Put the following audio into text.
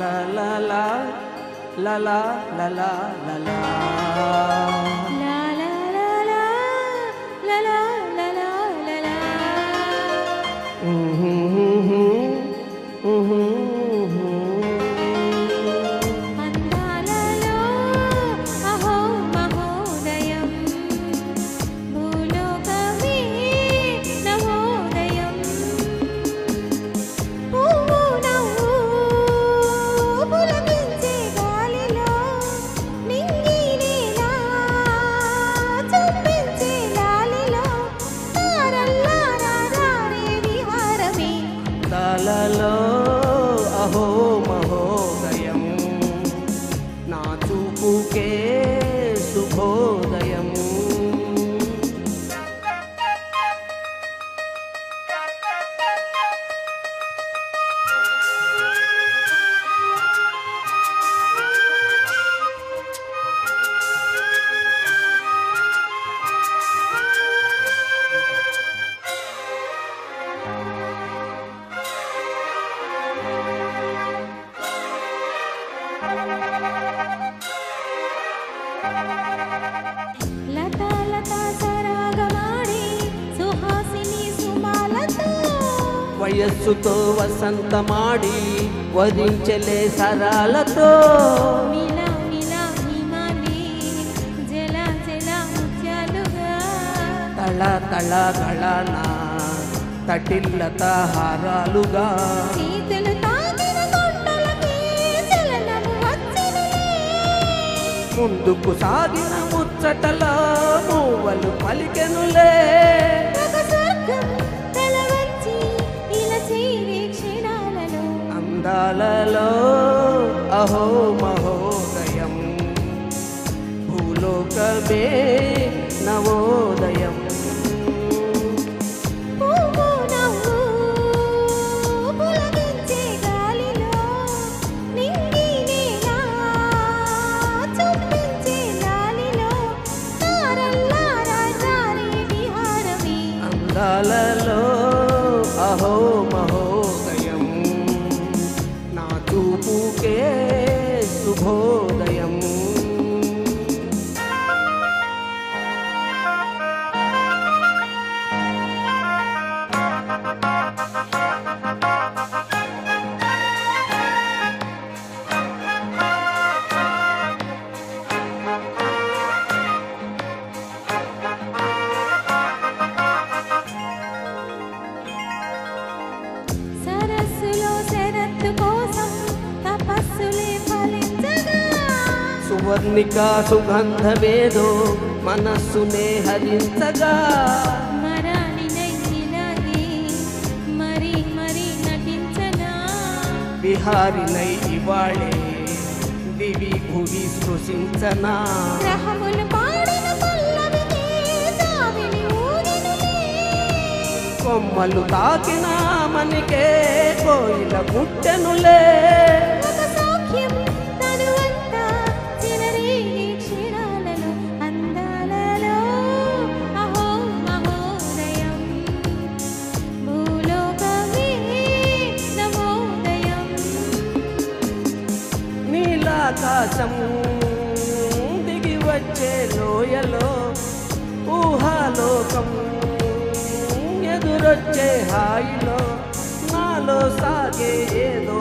la la la la la la la la la la la la la la la la la la అందాలలో అహో మహోదయం భూలోకమే నవోదయం పువ్వు నవ్వు పులకించే గాలిలో నింగి నేల చూపించే లాలిలో తారల్లారా రారే విహారమే అందాలలో అహో మహోదయం నా చూపుకే శుభోదయం లతా లతా సరాగమాడి సుహాసిని సుమాలతో వయస్సుతో వసంతమాడి వరించలే సరాలతో మిలా మిలా హిమాలి జల జల ముత్యాలుగా తళ తళ గళన తటిల్లత హారాలుగా చేతులు తాకిన కొండలకి చలనము వచ్చినలే ముందుకు సాగిన ముచ్చటలో మూవలు పలికెనులే ఒక స్వర్గం తల వంచి ఇలా చేరే క్షణాలలో అందాలలో అహో మహోదయం భూలోకమే నవోదయం పువ్వు నవ్వు పులకించే గాలిలో నింగి నేల చూపించే లాలిలో తారల్లారా రారే విహారమే అందాలలో అహో మహోదయం నా చూపుకే శుభోదయం సరస్సులో శరత్తు కోసం తపస్సులే ఫలించగా సువర్ణిక సుగంధమేదో మనస్సునే హరించగా మరాలినై ఇలాగే మరి మరి నటించనా విహారినై ఇవాళే దివి భువి స్పృశించనా గ్రహములు పాడిన పల్లవికే జాబిలి ఊగినులే కొమ్మలు తాకిన మనకే కోయిల పుట్టెనులే ఒక సౌఖ్యం తనువంతా చిలరేగే క్షీరాలలో అందాలలో అహో మహోదయం భూలోకమే నవోదయం నీలాకాశం దిగి వచ్చే లోయలో ఊహాలోకం ఎదురొచ్చే హాయిలో నాలో సాగే ఏదో